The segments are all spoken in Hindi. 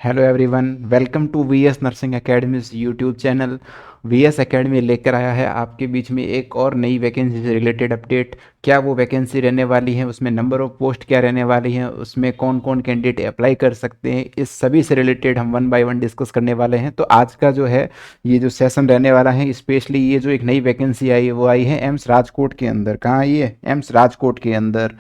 Hello everyone, welcome to VS nursing academy YouTube channel. VS academy लेकर आया है आपके बीच में एक और नई वैकेंसी से रिलेटेड अपडेट। क्या वो वैकेंसी रहने वाली है, उसमें नंबर ऑफ पोस्ट क्या रहने वाली है, उसमें कौन कौन कैंडिडेट अप्लाई कर सकते हैं, इस सभी से रिलेटेड हम वन बाय वन डिस्कस करने वाले हैं। तो आज का जो है ये जो सेशन रहने वाला है, स्पेशली ये जो एक नई वैकेंसी आई है वो आई है एम्स राजकोट के अंदर। कहाँ आई है? एम्स राजकोट के अंदर।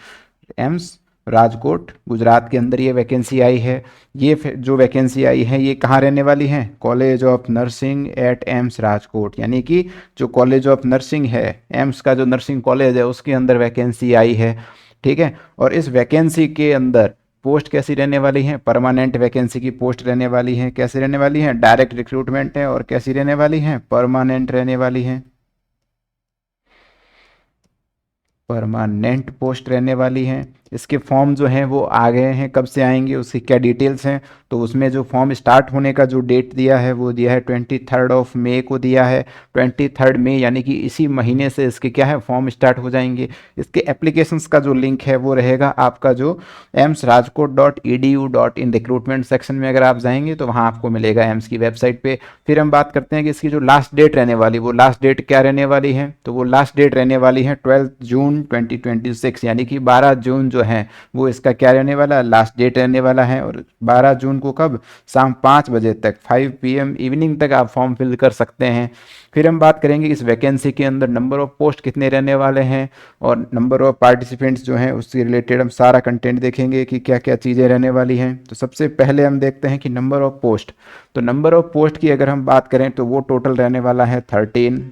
एम्स राजकोट गुजरात के अंदर ये वैकेंसी आई है। ये जो वैकेंसी आई है ये कहाँ रहने वाली है? College of nursing eight AIIMS Rajkot, यानी कि जो कॉलेज ऑफ नर्सिंग है, एम्स का जो नर्सिंग कॉलेज है उसके अंदर वैकेंसी आई है। ठीक है। और इस वैकेंसी के अंदर पोस्ट कैसी रहने वाली है? परमानेंट वैकेंसी की पोस्ट रहने वाली है। कैसी रहने वाली है? डायरेक्ट रिक्रूटमेंट है। और कैसी रहने वाली है? परमानेंट रहने वाली है। परमानेंट पोस्ट रहने वाली हैं। इसके फॉर्म जो हैं वो आ गए हैं। कब से आएंगे, उसकी क्या डिटेल्स हैं? तो उसमें जो फॉर्म स्टार्ट होने का जो डेट दिया है वो दिया है 23 मई को दिया है। 23 मई यानी कि इसी महीने से इसके क्या है फॉर्म स्टार्ट हो जाएंगे। इसके एप्लीकेशंस का जो लिंक है वो रहेगा आपका जो eamsrajkot.edu.in रिक्रूटमेंट सेक्शन में अगर आप जाएंगे तो वहाँ आपको मिलेगा एम्स की वेबसाइट पे। फिर हम बात करते हैं कि इसकी जो लास्ट डेट रहने वाली, वो लास्ट डेट क्या रहने वाली है? तो वो लास्ट डेट रहने वाली है 12 जून 2026, यानी कि 12 जून जो है वो इसका क्या रहने वाला है? लास्ट डेट रहने वाला है। और 12 जून को कब? शाम 5 बजे तक, 5 PM इवनिंग तक आप फॉर्म फिल कर सकते हैं। फिर हम बात करेंगे इस वैकेंसी के अंदर नंबर ऑफ पोस्ट कितने रहने वाले हैं और नंबर ऑफ पार्टिसिपेंट्स जो हैं उससे रिलेटेड हम सारा कंटेंट देखेंगे कि क्या क्या चीज़ें रहने वाली हैं। तो सबसे पहले हम देखते हैं कि नंबर ऑफ पोस्ट। तो नंबर ऑफ पोस्ट की अगर हम बात करें तो वो टोटल रहने वाला है 13।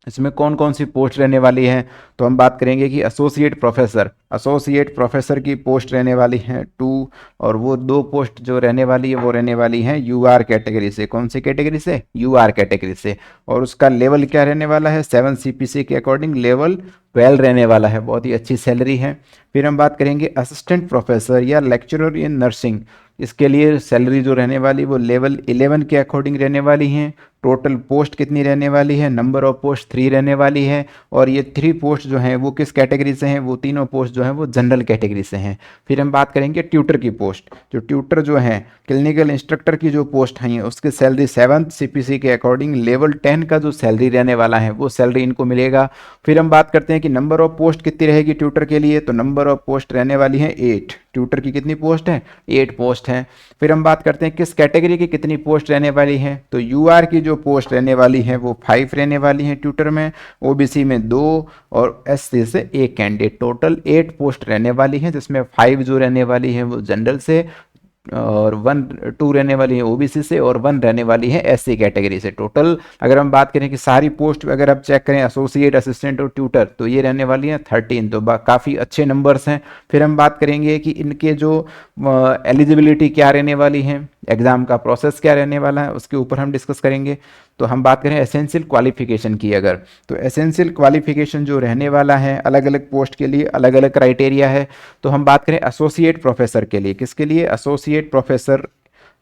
इसमें कौन कौन सी पोस्ट रहने वाली है? तो हम बात करेंगे कि एसोसिएट प्रोफेसर की पोस्ट रहने वाली है 2। और वो 2 पोस्ट जो रहने वाली है वो रहने वाली है यूआर कैटेगरी से। कौन सी कैटेगरी से? यूआर कैटेगरी से। और उसका लेवल क्या रहने वाला है? 7 CPC के अकॉर्डिंग लेवल 12 रहने वाला है। बहुत ही अच्छी सैलरी है। फिर हम बात करेंगे असिस्टेंट प्रोफेसर या लेक्चरर इन नर्सिंग। इसके लिए सैलरी जो रहने वाली वो लेवल 11 के अकॉर्डिंग रहने वाली है। टोटल पोस्ट कितनी रहने वाली है? नंबर ऑफ पोस्ट 3 रहने वाली है। और ये 3 पोस्ट जो हैं वो किस कैटेगरी से हैं? वो तीनों पोस्ट जो हैं वो जनरल कैटेगरी से हैं। फिर हम बात करेंगे ट्यूटर की पोस्ट। जो ट्यूटर जो हैं, क्लिनिकल इंस्ट्रक्टर की जो पोस्ट हैं उसकी सैलरी 7th CPC के अकॉर्डिंग लेवल 10 का जो सैलरी रहने वाला है वो सैलरी इनको मिलेगा। फिर हम बात करते हैं कि नंबर ऑफ पोस्ट कितनी रहेगी ट्यूटर के लिए। तो नंबर ऑफ पोस्ट रहने वाली है 8। ट्यूटर की कितनी पोस्ट है? 8 पोस्ट हैं। फिर हम बात करते हैं किस कैटेगरी की कितनी पोस्ट रहने वाली है। तो यूआर की जो पोस्ट रहने वाली है वो 5 रहने वाली है ट्यूटर में, ओबीसी में 2 और एससी से 1 कैंडिडेट। टोटल 8 पोस्ट रहने वाली है, जिसमें 5 जो रहने वाली है वो जनरल से और 2 रहने वाली है ओबीसी से और 1 रहने वाली है एससी कैटेगरी से। टोटल अगर हम बात करें कि सारी पोस्ट अगर आप चेक करें एसोसिएट, असिस्टेंट और ट्यूटर, तो ये रहने वाली है 13। तो काफ़ी अच्छे नंबर्स हैं। फिर हम बात करेंगे कि इनके जो एलिजिबिलिटी क्या रहने वाली है, एग्ज़ाम का प्रोसेस क्या रहने वाला है, उसके ऊपर हम डिस्कस करेंगे। तो हम बात करें एसेंशियल क्वालिफिकेशन की अगर, तो एसेंशियल क्वालिफिकेशन जो रहने वाला है अलग अलग पोस्ट के लिए अलग अलग क्राइटेरिया है। तो हम बात करें एसोसिएट प्रोफेसर के लिए, किसके लिए? एसोसिएट प्रोफेसर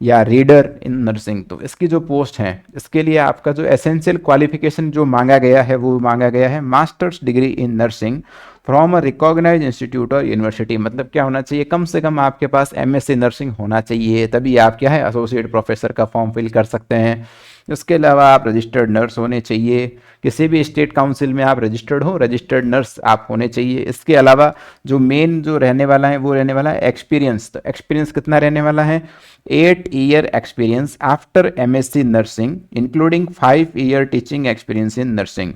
या रीडर इन नर्सिंग। तो इसकी जो पोस्ट है इसके लिए आपका जो एसेंशियल क्वालिफिकेशन जो मांगा गया है वो मांगा गया है masters degree in nursing from a recognise institute और यूनिवर्सिटी। मतलब क्या होना चाहिए? कम से कम आपके पास MSc नर्सिंग होना चाहिए, तभी आप क्या है एसोसिएट प्रोफेसर का फॉर्म फिल कर सकते हैं। उसके अलावा आप रजिस्टर्ड नर्स होने चाहिए, किसी भी स्टेट काउंसिल में आप रजिस्टर्ड हो, रजिस्टर्ड नर्स आप होने चाहिए। इसके अलावा जो मेन जो रहने वाला है वो रहने वाला है एक्सपीरियंस। तो एक्सपीरियंस कितना रहने वाला है? 8 year experience after MSc nursing including 5 year teaching experience in nursing.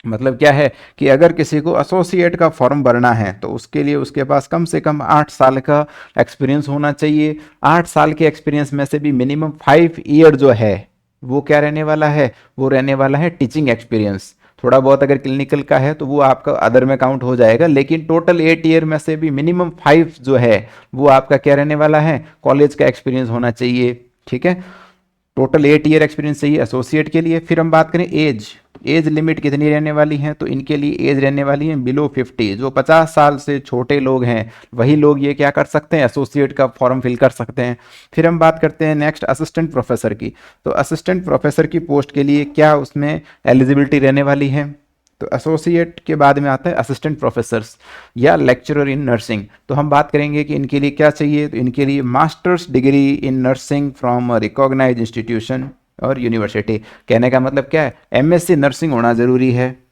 मतलब क्या है कि अगर किसी को एसोसिएट का फॉर्म भरना है तो उसके लिए उसके पास कम से कम 8 साल का एक्सपीरियंस होना चाहिए। 8 साल के एक्सपीरियंस में से भी मिनिमम 5 ईयर जो है वो क्या रहने वाला है? वो रहने वाला है टीचिंग एक्सपीरियंस। थोड़ा बहुत अगर क्लिनिकल का है तो वो आपका अदर में काउंट हो जाएगा, लेकिन टोटल 8 ईयर में से भी मिनिमम 5 जो है वो आपका क्या रहने वाला है? कॉलेज का एक्सपीरियंस होना चाहिए। ठीक है। टोटल 8 ईयर एक्सपीरियंस चाहिए एसोसिएट के लिए। फिर हम बात करें एज लिमिट कितनी रहने वाली है। तो इनके लिए एज रहने वाली है बिलो 50। जो 50 साल से छोटे लोग हैं वही लोग ये क्या कर सकते हैं? एसोसिएट का फॉर्म फिल कर सकते हैं। फिर हम बात करते हैं नेक्स्ट असिस्टेंट प्रोफेसर की। तो असिस्टेंट प्रोफेसर की पोस्ट के लिए क्या उसमें एलिजिबिलिटी रहने वाली है? तो एसोसिएट के बाद में आता है असिस्टेंट प्रोफेसर्स या लेक्चरर इन नर्सिंग। तो हम बात करेंगे कि इनके लिए क्या चाहिए, तो इनके लिए masters degree in nursing from a recognized institution और यूनिवर्सिटी। कहने का मतलब क्या है, एमएससी नर्सिंग होना ज़रूरी है,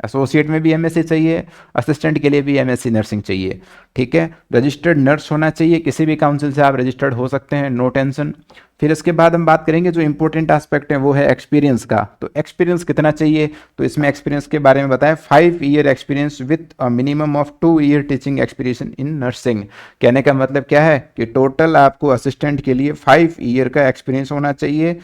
एसोसिएट में भी एमएससी चाहिए, असिस्टेंट के लिए भी एमएससी नर्सिंग चाहिए, ठीक है। रजिस्टर्ड नर्स होना चाहिए, किसी भी काउंसिल से आप रजिस्टर्ड हो सकते हैं, नो टेंशन। फिर इसके बाद हम बात करेंगे जो इंपॉर्टेंट एस्पेक्ट है वो है एक्सपीरियंस का। तो एक्सपीरियंस कितना चाहिए, तो इसमें एक्सपीरियंस के बारे में बताया 5 year experience with a minimum of 2 year teaching experience in nursing. कहने का मतलब क्या है कि टोटल आपको असिस्टेंट के लिए 5 ईयर का एक्सपीरियंस होना चाहिए,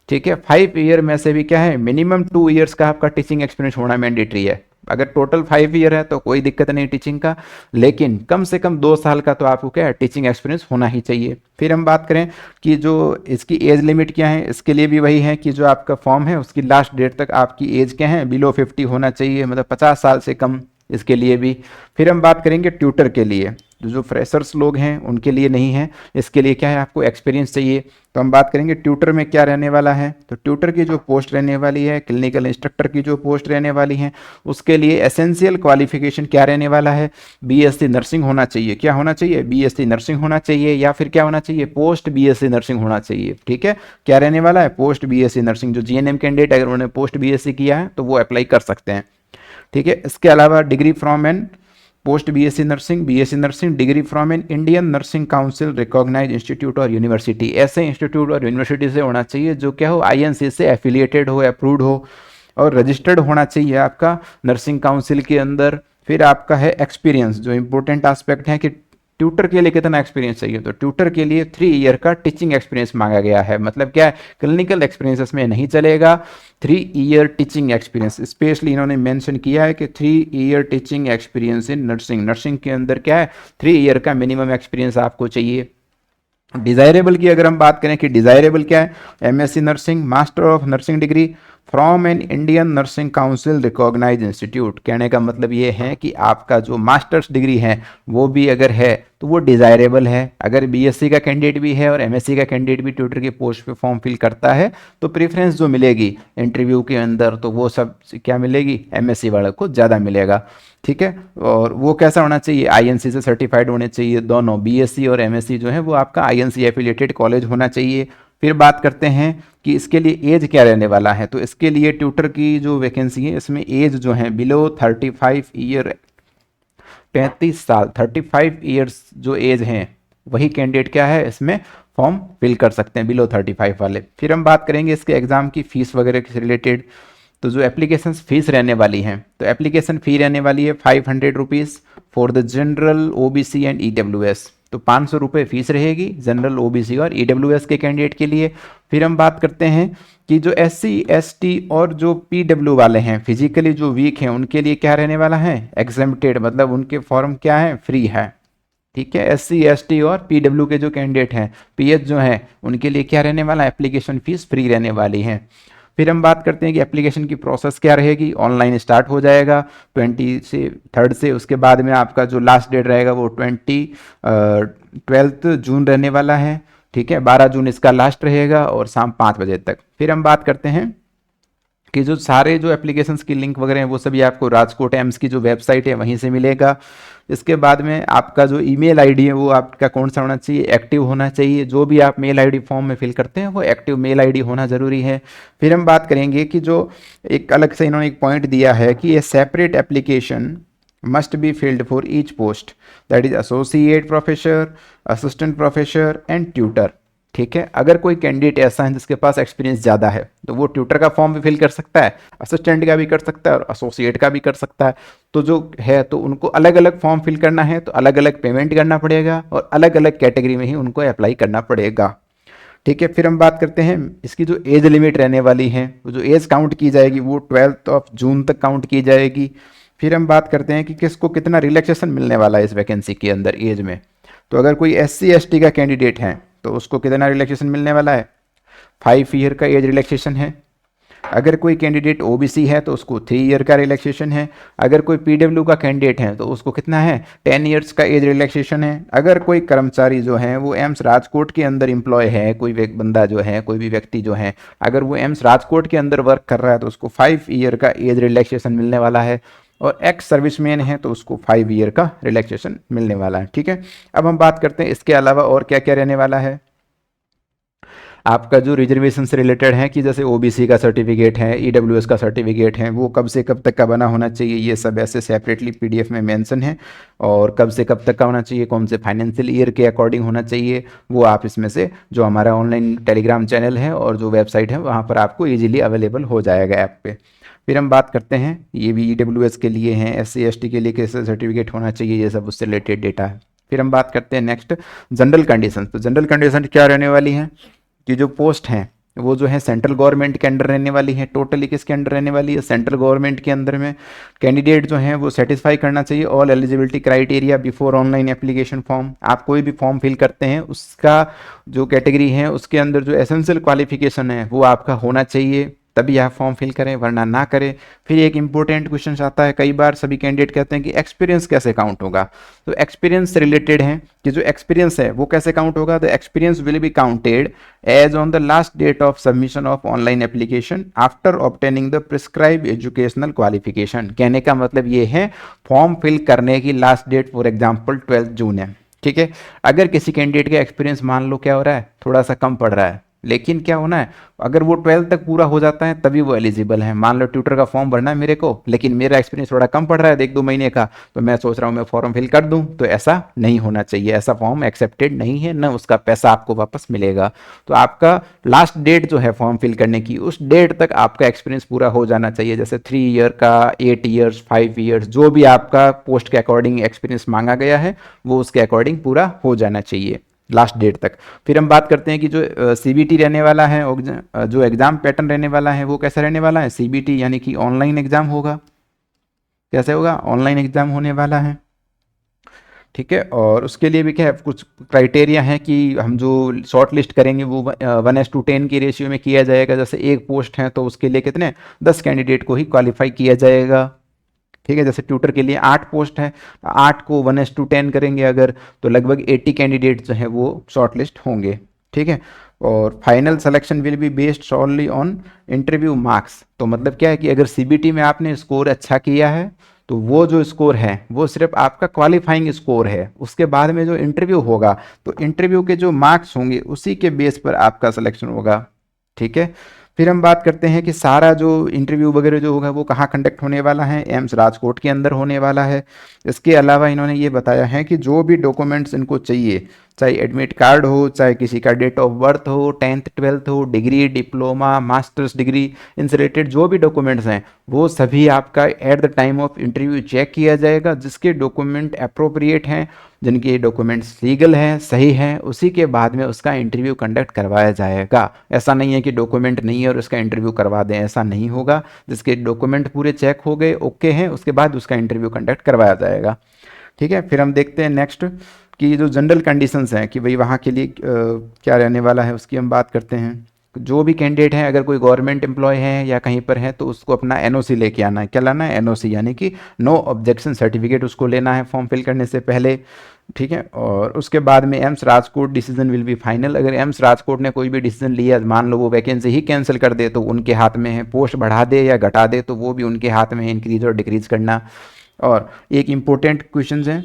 ठीक है। 5 ईयर में से भी क्या है, मिनिमम 2 ईयर्स का आपका टीचिंग एक्सपीरियंस होना मैंडेटरी है। अगर टोटल 5 ईयर है तो कोई दिक्कत नहीं टीचिंग का, लेकिन कम से कम 2 साल का तो आपको क्या है, टीचिंग एक्सपीरियंस होना ही चाहिए। फिर हम बात करें कि जो इसकी एज लिमिट क्या है, इसके लिए भी वही है कि जो आपका फॉर्म है उसकी लास्ट डेट तक आपकी एज क्या है, बिलो 50 होना चाहिए, मतलब 50 साल से कम, इसके लिए भी। फिर हम बात करेंगे ट्यूटर के लिए, जो फ्रेशर्स लोग हैं उनके लिए नहीं है, इसके लिए क्या है, आपको एक्सपीरियंस चाहिए। तो हम बात करेंगे ट्यूटर में क्या रहने वाला है, तो ट्यूटर की जो पोस्ट रहने वाली है, क्लिनिकल इंस्ट्रक्टर की जो पोस्ट रहने वाली है, उसके लिए एसेंशियल क्वालिफिकेशन क्या रहने वाला है, बीएससी नर्सिंग होना चाहिए। क्या होना चाहिए, बीएससी नर्सिंग होना चाहिए, या फिर क्या होना चाहिए, पोस्ट बीएससी नर्सिंग होना चाहिए, ठीक है। क्या रहने वाला है, पोस्ट बीएससी नर्सिंग। जो जीएनएम कैंडिडेट अगर उन्होंने पोस्ट बीएससी किया है तो वो अप्लाई कर सकते हैं, ठीक है। इसके अलावा degree from an post BSc nursing degree from an Indian nursing council recognized institute और यूनिवर्सिटी। ऐसे इंस्टीट्यूट और यूनिवर्सिटी से होना चाहिए जो क्या हो, आईएनसी से एफिलिएटेड हो, अप्रूव्ड हो, और रजिस्टर्ड होना चाहिए आपका नर्सिंग काउंसिल के अंदर। फिर आपका है एक्सपीरियंस, जो इंपॉर्टेंट एस्पेक्ट है कि ट्यूटर के लिए कितना एक्सपीरियंस चाहिए, तो ट्यूटर के लिए 3 ईयर का टीचिंग एक्सपीरियंस मांगा गया है। मतलब क्या है, क्लिनिकल एक्सपीरियंस इसमें नहीं चलेगा, 3 ईयर टीचिंग एक्सपीरियंस। स्पेशली इन्होंने मेंशन किया है कि 3 year teaching experience in nursing. Nursing के अंदर क्या है, 3 ईयर का मिनिमम एक्सपीरियंस आपको चाहिए। डिजायरेबल की अगर हम बात करें कि डिजायरेबल क्या है, MSc nursing, master of nursing degree from an Indian nursing council recognized institute. कहने का मतलब ये है कि आपका जो मास्टर्स डिग्री है वो भी अगर है तो वो डिजायरेबल है। अगर बीएससी का कैंडिडेट भी है और एमएससी का कैंडिडेट भी ट्यूटर की पोस्ट पे फॉर्म फिल करता है तो प्रेफरेंस जो मिलेगी इंटरव्यू के अंदर, तो वो सब क्या मिलेगी, एमएससी वाले को ज़्यादा मिलेगा, ठीक है। और वो कैसा होना चाहिए, आईएनसी से सर्टिफाइड होने चाहिए दोनों, बीएससी और एमएससी जो है वो आपका आईएनसी एफिलिएटेड कॉलेज होना चाहिए। फिर बात करते हैं कि इसके लिए एज क्या रहने वाला है, तो इसके लिए ट्यूटर की जो वैकेंसी है इसमें एज जो है बिलो 35 ईयर, 35 साल, 35 ईयर्स जो एज हैं वही कैंडिडेट क्या है इसमें फॉर्म फिल कर सकते हैं, बिलो 35 वाले। फिर हम बात करेंगे इसके एग्जाम की फीस वगैरह से रिलेटेड। तो जो एप्लीकेशन फीस रहने वाली है, तो एप्लीकेशन फ़ी रहने वाली है 500 rupees for the general OBC and EWS. तो 500 रुपये फीस रहेगी जनरल ओबीसी और ईडब्ल्यूएस के कैंडिडेट के लिए। फिर हम बात करते हैं कि जो एससी एसटी और जो पीडब्ल्यू वाले हैं, फिजिकली जो वीक हैं, उनके लिए क्या रहने वाला है, एग्जेम्प्टेड, मतलब उनके फॉर्म क्या है, फ्री है, ठीक है। एससी एसटी और पीडब्ल्यू के जो कैंडिडेट हैं, पीएच जो हैं, उनके लिए क्या रहने वाला है, एप्लीकेशन फीस फ्री रहने वाली है। फिर हम बात करते हैं कि एप्लीकेशन की प्रोसेस क्या रहेगी, ऑनलाइन स्टार्ट हो जाएगा 23 से, उसके बाद में आपका जो लास्ट डेट रहेगा वो 12 जून रहने वाला है, ठीक है। 12 जून इसका लास्ट रहेगा और शाम 5 बजे तक। फिर हम बात करते हैं कि जो सारे जो एप्लीकेशंस की लिंक वगैरह हैं वो सभी आपको राजकोट एम्स की जो वेबसाइट है वहीं से मिलेगा। इसके बाद में आपका जो ईमेल आईडी है वो आपका कौन सा होना चाहिए, एक्टिव होना चाहिए। जो भी आप मेल आईडी फॉर्म में फिल करते हैं वो एक्टिव मेल आईडी होना ज़रूरी है। फिर हम बात करेंगे कि जो एक अलग से इन्होंने एक पॉइंट दिया है कि ये separate application must be filled for each post, that is associate professor, assistant professor and tutor, ठीक है। अगर कोई कैंडिडेट ऐसा है जिसके पास एक्सपीरियंस ज़्यादा है तो वो ट्यूटर का फॉर्म भी फिल कर सकता है, असिस्टेंट का भी कर सकता है और एसोसिएट का भी कर सकता है। तो जो है तो उनको अलग अलग फॉर्म फिल करना है तो अलग अलग पेमेंट करना पड़ेगा और अलग अलग कैटेगरी में ही उनको अप्लाई करना पड़ेगा, ठीक है। फिर हम बात करते हैं इसकी जो एज लिमिट रहने वाली है, जो एज काउंट की जाएगी वो 12 जून तक काउंट की जाएगी। फिर हम बात करते हैं कि किसको कितना रिलैक्सेशन मिलने वाला है इस वैकेंसी के अंदर एज में। तो अगर कोई एससी एसटी का कैंडिडेट है तो उसको कितना रिलैक्सेशन मिलने वाला है, 5 ईयर का एज रिलैक्सेशन है। अगर कोई कैंडिडेट ओबीसी है तो उसको 3 ईयर का रिलैक्सेशन है। अगर कोई पीडब्ल्यू का कैंडिडेट है तो उसको कितना है, 10 ईयर्स का एज रिलैक्सेशन है। अगर कोई कर्मचारी जो है वो एम्स राजकोट के अंदर एम्प्लॉय है, कोई बंदा जो है, कोई भी व्यक्ति जो है, अगर वो एम्स राजकोट के अंदर वर्क कर रहा है तो उसको 5 ईयर का एज रिलैक्सेशन मिलने वाला है। और एक्स सर्विसमैन है तो उसको 5 ईयर का रिलैक्सेशन मिलने वाला है। ठीक है, अब हम बात करते हैं इसके अलावा और क्या क्या रहने वाला है। आपका जो रिजर्वेशन से रिलेटेड है कि जैसे ओबीसी का सर्टिफिकेट है, ईडब्ल्यूएस का सर्टिफिकेट है, वो कब से कब तक का बना होना चाहिए, ये सब ऐसे सेपरेटली पीडीएफ में मेंशन है। और कब से कब तक का होना चाहिए, कौन से फाइनेंशियल ईयर के अकॉर्डिंग होना चाहिए, वो आप इसमें से जो हमारा ऑनलाइन टेलीग्राम चैनल है और जो वेबसाइट है वहाँ पर आपको ईजिली अवेलेबल हो जाएगा ऐप पे। फिर हम बात करते हैं, ये भी ईडब्ल्यूएस के लिए हैं, एससी एसटी के लिए कैसे सर्टिफिकेट होना चाहिए, ये सब उससे रिलेटेड डेटा है। फिर हम बात करते हैं नेक्स्ट जनरल कंडीशन। तो जनरल कंडीशन क्या रहने वाली है कि जो पोस्ट हैं वो जो है सेंट्रल गवर्नमेंट के अंडर रहने वाली है। टोटली किसके अंडर रहने वाली है, सेंट्रल गवर्नमेंट के अंदर में। कैंडिडेट जो है वो सेटिस्फाई करना चाहिए all eligibility criteria before online application form. आप कोई भी फॉर्म फिल करते हैं उसका जो कैटेगरी है उसके अंदर जो एसेंशियल क्वालिफिकेशन है वो आपका होना चाहिए, तभी आप फॉर्म फिल करें, वरना ना करें। फिर एक इंपॉर्टेंट क्वेश्चन आता है, कई बार सभी कैंडिडेट कहते हैं कि एक्सपीरियंस कैसे काउंट होगा। तो एक्सपीरियंस से रिलेटेड है कि जो एक्सपीरियंस है वो कैसे काउंट होगा। The experience will be counted as on the last date of submission of online application after obtaining the prescribe educational qualification. कहने का मतलब ये है, फॉर्म फिल करने की लास्ट डेट फॉर एग्जाम्पल 12 जून है। ठीक है, अगर किसी कैंडिडेट का एक्सपीरियंस मान लो क्या हो रहा है, थोड़ा सा कम पड़ रहा है, लेकिन क्या होना है, अगर वो 12 तक पूरा हो जाता है तभी वो एलिजिबल है। मान लो ट्यूटर का फॉर्म भरना है मेरे को, लेकिन मेरा एक्सपीरियंस थोड़ा कम पड़ रहा है 1-2 महीने का, तो मैं सोच रहा हूँ मैं फॉर्म फिल कर दूँ, तो ऐसा नहीं होना चाहिए। ऐसा फॉर्म एक्सेप्टेड नहीं है, न उसका पैसा आपको वापस मिलेगा। तो आपका लास्ट डेट जो है फॉर्म फिल करने की, उस डेट तक आपका एक्सपीरियंस पूरा हो जाना चाहिए। जैसे 3 ईयर का, 8 ईयर्स, 5 ईयर्स, जो भी आपका पोस्ट के अकॉर्डिंग एक्सपीरियंस मांगा गया है वो उसके अकॉर्डिंग पूरा हो जाना चाहिए लास्ट डेट तक। फिर हम बात करते हैं कि जो सीबीटी रहने वाला है, जो एग्ज़ाम पैटर्न रहने वाला है वो कैसा रहने वाला है। सीबीटी यानी कि ऑनलाइन एग्ज़ाम होगा। कैसे होगा, ऑनलाइन एग्ज़ाम होने वाला है। ठीक है, और उसके लिए भी क्या है, कुछ क्राइटेरिया है कि हम जो शॉर्ट लिस्ट करेंगे वो 1:10 की रेशियो में किया जाएगा। जैसे एक पोस्ट है तो उसके लिए कितने 10 कैंडिडेट को ही क्वालिफाई किया जाएगा। ठीक है, जैसे ट्यूटर के लिए 8 पोस्ट है, 8 को 1:10 करेंगे अगर, तो लगभग 80 कैंडिडेट जो है वो शॉर्ट लिस्ट होंगे। ठीक है, और final selection will be based solely on interview marks. तो मतलब क्या है कि अगर सीबीटी में आपने स्कोर अच्छा किया है तो वो जो स्कोर है वो सिर्फ आपका क्वालिफाइंग स्कोर है। उसके बाद में जो इंटरव्यू होगा तो इंटरव्यू के जो मार्क्स होंगे उसी के बेस पर आपका सिलेक्शन होगा। ठीक है, फिर हम बात करते हैं कि सारा जो इंटरव्यू वगैरह जो होगा वो कहाँ कंडक्ट होने वाला है, एम्स राजकोट के अंदर होने वाला है। इसके अलावा इन्होंने ये बताया है कि जो भी डॉक्यूमेंट्स इनको चाहिए, चाहे एडमिट कार्ड हो, चाहे किसी का डेट ऑफ बर्थ हो, 10th 12th हो, डिग्री, डिप्लोमा, मास्टर्स डिग्री, इनसे रिलेटेड जो भी डॉक्यूमेंट्स हैं वो सभी आपका at the time of interview check किया जाएगा। जिसके डॉक्यूमेंट अप्रोप्रिएट हैं, जिनके डॉक्यूमेंट्स लीगल हैं, सही हैं, उसी के बाद में उसका इंटरव्यू कंडक्ट करवाया जाएगा। ऐसा नहीं है कि डॉक्यूमेंट नहीं है और उसका इंटरव्यू करवा दें, ऐसा नहीं होगा। जिसके डॉक्यूमेंट पूरे चेक हो गए, ओके हैं, उसके बाद उसका इंटरव्यू कंडक्ट करवाया जाएगा। ठीक है, फिर हम देखते हैं नेक्स्ट कि जो जनरल कंडीशंस हैं कि भाई वहाँ के लिए क्या रहने वाला है, उसकी हम बात करते हैं। जो भी कैंडिडेट है, अगर कोई गवर्नमेंट एम्प्लॉय है या कहीं पर है तो उसको अपना एनओसी लेके आना है। क्या लाना है, एनओसी, यानी कि नो ऑब्जेक्शन सर्टिफिकेट उसको लेना है फॉर्म फिल करने से पहले। ठीक है, और उसके बाद में AIIMS Rajkot decision will be final. अगर एम्स राजकोट ने कोई भी डिसीजन लिया, मान लो वो वैकेंसी ही कैंसिल कर दे तो उनके हाथ में है, पोस्ट बढ़ा दे या घटा दे तो वो भी उनके हाथ में है, इंक्रीज और डिक्रीज करना। और एक इम्पोर्टेंट क्वेश्चन है,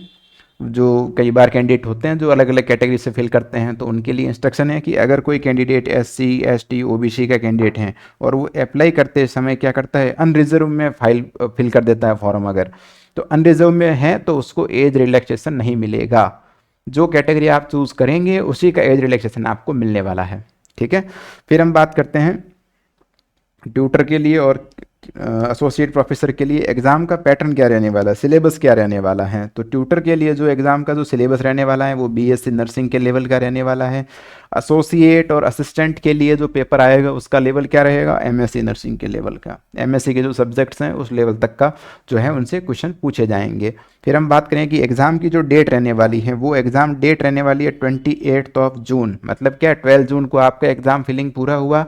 जो कई बार कैंडिडेट होते हैं जो अलग अलग कैटेगरी से फिल करते हैं, तो उनके लिए इंस्ट्रक्शन है कि अगर कोई कैंडिडेट एससी, एसटी, ओबीसी का कैंडिडेट है और वो अप्लाई करते समय क्या करता है, अनरिजर्व में फाइल फिल कर देता है फॉर्म, अगर तो अनरिजर्व में है तो उसको एज रिलैक्सेशन नहीं मिलेगा। जो कैटेगरी आप चूज़ करेंगे उसी का एज रिलैक्सेशन आपको मिलने वाला है। ठीक है, फिर हम बात करते हैं ट्यूटर के लिए और एसोसिएट प्रोफेसर के लिए एग्ज़ाम का पैटर्न क्या रहने वाला है, सिलेबस क्या रहने वाला है। तो ट्यूटर के लिए जो एग्ज़ाम का जो सिलेबस रहने वाला है वो बीएससी नर्सिंग के लेवल का रहने वाला है। एसोसिएट और असिस्टेंट के लिए जो पेपर आएगा उसका लेवल क्या रहेगा, एमएससी नर्सिंग के लेवल का। एमएससी के जो सब्जेक्ट्स हैं उस लेवल तक का जो है उनसे क्वेश्चन पूछे जाएंगे। फिर हम बात करें कि एग्ज़ाम की जो डेट रहने वाली है वो एग्ज़ाम डेट रहने वाली है 28 जून। मतलब क्या, 12 जून को आपका एग्ज़ाम फिलिंग पूरा हुआ,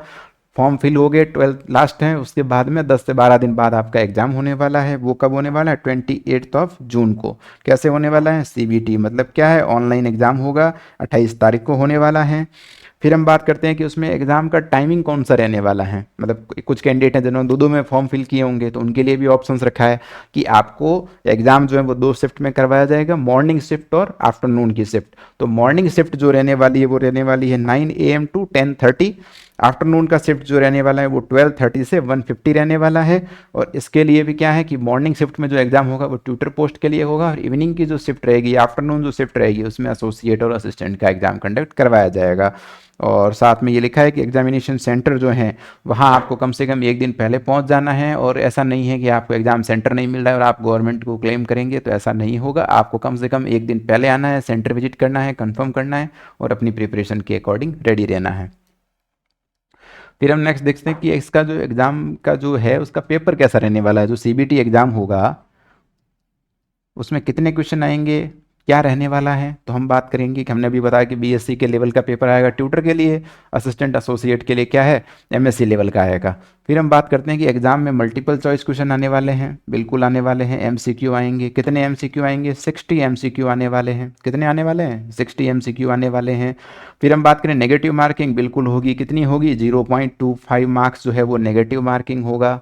फॉर्म फिल हो गए, 12 लास्ट है, उसके बाद में 10 से 12 दिन बाद आपका एग्जाम होने वाला है। वो कब होने वाला है? 28 जून को। कैसे होने वाला है? सीबीटी मतलब क्या है? ऑनलाइन एग्जाम होगा, 28 तारीख को होने वाला है। फिर हम बात करते हैं कि उसमें एग्ज़ाम का टाइमिंग कौन सा रहने वाला है। मतलब कुछ कैंडिडेट हैं जिन्होंने दो में फॉर्म फिल किए होंगे, तो उनके लिए भी ऑप्शंस रखा है कि आपको एग्ज़ाम जो है वो 2 शिफ्ट में करवाया जाएगा, मॉर्निंग शिफ्ट और आफ्टरनून की शिफ्ट। तो मॉर्निंग शिफ्ट जो रहने वाली है वो रहने वाली है 9 AM to 10:30। आफ्टरनून का शिफ्ट जो रहने वाला है वो 12:30 से 1:50 रहने वाला है। और इसके लिए भी क्या है कि मॉर्निंग शिफ्ट में जो एग्ज़ाम होगा वो ट्यूटर पोस्ट के लिए होगा, और इवनिंग की जो शिफ्ट रहेगी, आफ्टरनून जो शिफ्ट रहेगी, उसमें एसोसिएट और असिस्टेंट का एग्ज़ाम कंडक्ट करवाया जाएगा। और साथ में ये लिखा है कि एग्जामिनेशन सेंटर जो है वहाँ आपको कम से कम 1 दिन पहले पहुँच जाना है। और ऐसा नहीं है कि आपको एग्ज़ाम सेंटर नहीं मिल रहा है और आप गवर्नमेंट को क्लेम करेंगे, तो ऐसा नहीं होगा। आपको कम से कम 1 दिन पहले आना है, सेंटर विजिट करना है, कंफर्म करना है और अपनी प्रिपरेशन के अकॉर्डिंग रेडी रहना है। फिर हम नेक्स्ट देखते हैं कि इसका जो एग्ज़ाम का जो है उसका पेपर कैसा रहने वाला है। जो सीबीटी एग्ज़ाम होगा उसमें कितने क्वेश्चन आएंगे, क्या रहने वाला है, तो हम बात करेंगे कि हमने अभी बताया कि बीएससी के लेवल का पेपर आएगा ट्यूटर के लिए, असिस्टेंट एसोसिएट के लिए क्या है, एमएससी लेवल का आएगा। फिर हम बात करते हैं कि एग्जाम में मल्टीपल चॉइस क्वेश्चन आने वाले हैं, बिल्कुल आने वाले हैं। एमसीक्यू आएंगे, कितने एमसीक्यू आएंगे? 60 एमसीक्यू आने वाले हैं। कितने आने वाले हैं? 60 एमसीक्यू आने वाले हैं। फिर हम बात करें नेगेटिव मार्किंग, बिल्कुल होगी। कितनी होगी? 0.25 मार्क्स जो है वो नेगेटिव मार्किंग होगा।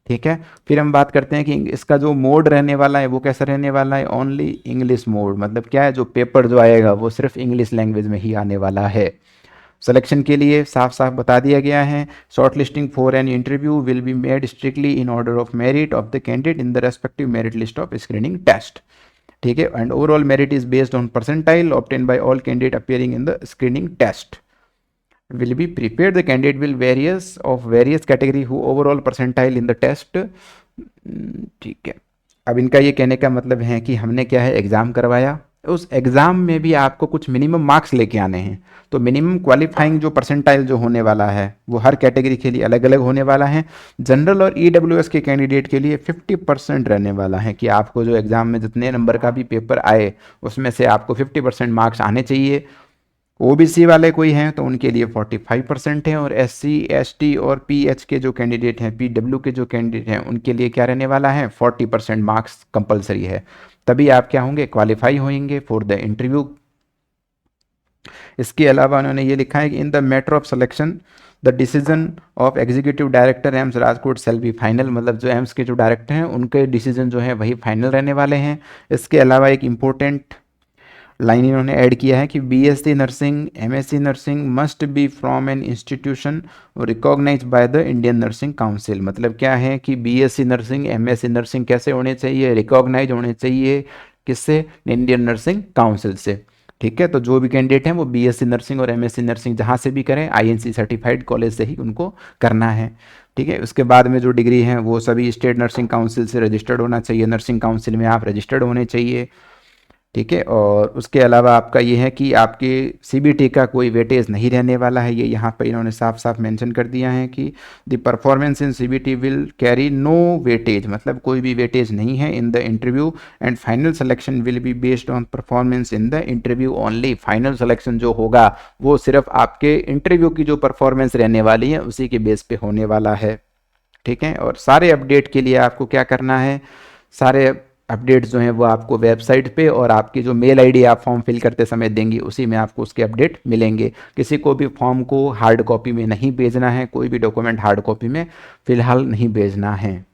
ठीक है। फिर हम बात करते हैं कि इसका जो मोड रहने वाला है वो कैसा रहने वाला है? Only English mode. मतलब क्या है, जो पेपर जो आएगा वो सिर्फ इंग्लिश लैंग्वेज में ही आने वाला है। सिलेक्शन के लिए साफ साफ बता दिया गया है, shortlisting for an interview will be made strictly in order of merit of the candidate in the respective merit list of screening test. ठीक है। And overall merit is based on percentile obtain by all candidate appearing in the screening test will be prepared. The candidate will various category who overall percentile in the test। ठीक है। अब इनका ये कहने का मतलब है कि हमने क्या है, एग्ज़ाम करवाया, उस एग्ज़ाम में भी आपको कुछ मिनिमम मार्क्स लेके आने हैं। तो मिनिमम क्वालिफाइंग जो परसेंटाइल जो होने वाला है वो हर कैटेगरी के लिए अलग अलग होने वाला है। जनरल और ईडब्ल्यूएस के कैंडिडेट के लिए 50% रहने वाला है कि आपको जो एग्ज़ाम में जितने नंबर का भी पेपर आए उसमें से आपको 50% मार्क्स आने चाहिए। ओबीसी वाले कोई हैं तो उनके लिए 45% है, और एससी एसटी और पीएच के जो कैंडिडेट हैं, पीडब्ल्यू के जो कैंडिडेट हैं, उनके लिए क्या रहने वाला है? 40% मार्क्स कंपलसरी है। तभी आप क्या होंगे? क्वालिफाई होंगे फॉर द इंटरव्यू। इसके अलावा उन्होंने ये लिखा है कि in the matter of selection the decision of executive director AIIMS Rajkot shall be final. मतलब जो एम्स के जो डायरेक्टर हैं उनके डिसीजन जो है वही फाइनल रहने वाले हैं। इसके अलावा एक इम्पोर्टेंट लाइन इन्होंने ऐड किया है कि BSc nursing MSc nursing must be from an institution recognise by the Indian nursing council. मतलब क्या है कि बीएससी नर्सिंग एमएससी नर्सिंग कैसे होने चाहिए? रिकॉग्नाइज होने चाहिए। किससे? इंडियन नर्सिंग काउंसिल से। ठीक है। तो जो भी कैंडिडेट हैं वो बीएससी नर्सिंग और एमएससी नर्सिंग जहाँ से भी करें आईएनसी सर्टिफाइड कॉलेज से ही उनको करना है। ठीक है। उसके बाद में जो डिग्री है वो सभी स्टेट नर्सिंग काउंसिल से रजिस्टर्ड होना चाहिए, नर्सिंग काउंसिल में आप रजिस्टर्ड होने चाहिए। ठीक है। और उसके अलावा आपका ये है कि आपके सीबीटी का कोई वेटेज नहीं रहने वाला है। ये यहाँ पर इन्होंने साफ साफ मेंशन कर दिया है कि the performance in CBT will carry no weightage. मतलब कोई भी वेटेज नहीं है in the interview, and final selection will be based on performance in the interview only. Final selection जो होगा वो सिर्फ आपके इंटरव्यू की जो परफॉर्मेंस रहने वाली है उसी के बेस पे होने वाला है। ठीक है। और सारे अपडेट के लिए आपको क्या करना है, सारे अपडेट्स जो हैं वो आपको वेबसाइट पे और आपकी जो मेल आईडी आप फॉर्म फिल करते समय देंगी उसी में आपको उसके अपडेट मिलेंगे। किसी को भी फॉर्म को हार्ड कॉपी में नहीं भेजना है, कोई भी डॉक्यूमेंट हार्ड कॉपी में फ़िलहाल नहीं भेजना है।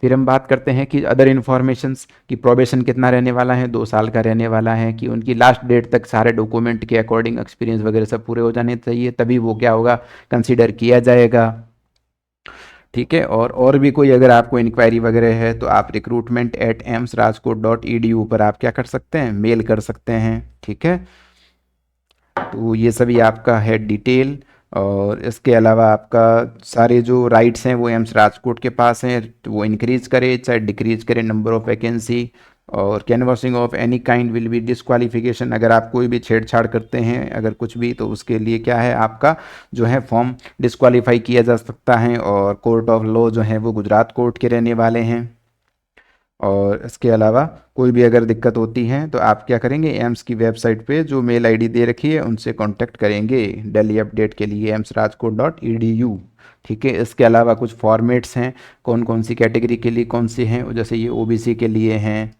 फिर हम बात करते हैं कि अदर इन्फॉर्मेशंस की प्रोबेशन कितना रहने वाला है, 2 साल का रहने वाला है। कि उनकी लास्ट डेट तक सारे डॉक्यूमेंट के अकॉर्डिंग एक्सपीरियंस वगैरह सब पूरे हो जाने चाहिए, तभी वो क्या होगा, कंसिडर किया जाएगा। ठीक है। और भी कोई अगर आपको इंक्वायरी वगैरह है तो आप recruitment@amsrajkot.edu पर आप क्या कर सकते हैं, मेल कर सकते हैं। ठीक है। तो ये सभी आपका है डिटेल। और इसके अलावा आपका सारे जो राइट्स हैं वो एम्स राजकोट के पास हैं, तो वो इंक्रीज करे चाहे डिक्रीज करे नंबर ऑफ वैकेंसी। और canvassing of any kind will be disqualification. अगर आप कोई भी छेड़छाड़ करते हैं अगर कुछ भी, तो उसके लिए क्या है, आपका जो है फॉर्म डिस्क्वालीफाई किया जा सकता है। और कोर्ट ऑफ लॉ जो है वो गुजरात कोर्ट के रहने वाले हैं। और इसके अलावा कोई भी अगर दिक्कत होती है तो आप क्या करेंगे, एम्स की वेबसाइट पे जो मेल आईडी दे रखी है उनसे कांटेक्ट करेंगे दिल्ली अपडेट के लिए, amsrajkot.edu। ठीक है, इसके अलावा कुछ फॉर्मेट्स हैं, कौन कौन सी कैटेगरी के लिए कौन से हैं, जैसे ये ओबीसी के लिए हैं,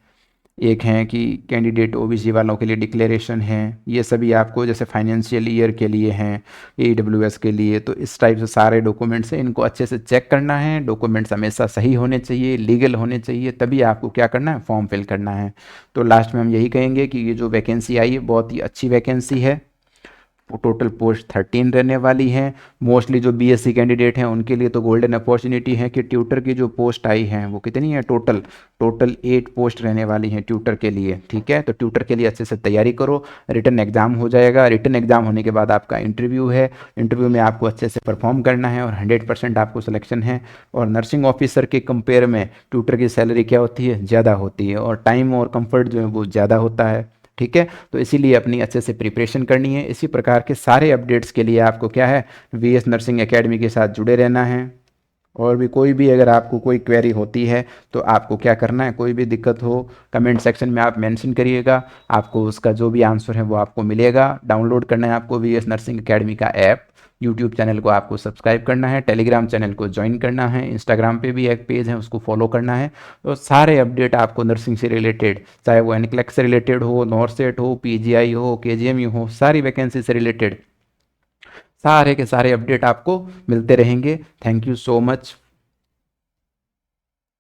एक हैं कि कैंडिडेट ओबीसी वालों के लिए डिक्लेरेशन है, ये सभी आपको जैसे फाइनेंशियल ईयर के लिए हैं, ईडब्ल्यूएस के लिए, तो इस टाइप से सारे डॉक्यूमेंट्स हैं, इनको अच्छे से चेक करना है। डॉक्यूमेंट्स हमेशा सही होने चाहिए, लीगल होने चाहिए, तभी आपको क्या करना है, फॉर्म फिल करना है। तो लास्ट में हम यही कहेंगे कि ये जो वैकेंसी आई है बहुत ही अच्छी वैकेंसी है। टोटल पोस्ट 13 रहने वाली हैं। मोस्टली जो बीएससी कैंडिडेट हैं उनके लिए तो गोल्डन अपॉर्चुनिटी है कि ट्यूटर की जो पोस्ट आई हैं वो कितनी है, टोटल 8 पोस्ट रहने वाली हैं ट्यूटर के लिए। ठीक है, तो ट्यूटर के लिए अच्छे से तैयारी करो। रिटन एग्जाम हो जाएगा, रिटन एग्जाम होने के बाद आपका इंटरव्यू है, इंटरव्यू में आपको अच्छे से परफॉर्म करना है और 100% आपको सिलेक्शन है। और नर्सिंग ऑफिसर के कंपेयर में ट्यूटर की सैलरी क्या होती है, ज़्यादा होती है, और टाइम और कंफर्ट जो है वो ज़्यादा होता है। ठीक है, तो इसीलिए अपनी अच्छे से प्रिपरेशन करनी है। इसी प्रकार के सारे अपडेट्स के लिए आपको क्या है, वीएस नर्सिंग एकेडमी के साथ जुड़े रहना है। और भी कोई भी अगर आपको कोई क्वेरी होती है तो आपको क्या करना है, कोई भी दिक्कत हो कमेंट सेक्शन में आप मेंशन करिएगा, आपको उसका जो भी आंसर है वो आपको मिलेगा। डाउनलोड करना है आपको वीएस नर्सिंग एकेडमी का ऐप, यूट्यूब चैनल को आपको सब्सक्राइब करना है, टेलीग्राम चैनल को ज्वाइन करना है, इंस्टाग्राम पे भी एक पेज है उसको फॉलो करना है। तो सारे अपडेट आपको नर्सिंग से रिलेटेड, चाहे वो एनक्लेक्स से रिलेटेड हो, नॉर्सेट हो, पीजीआई हो, केजीएमयू हो, सारी वैकेंसी से रिलेटेड सारे के सारे अपडेट आपको मिलते रहेंगे। Thank you so much.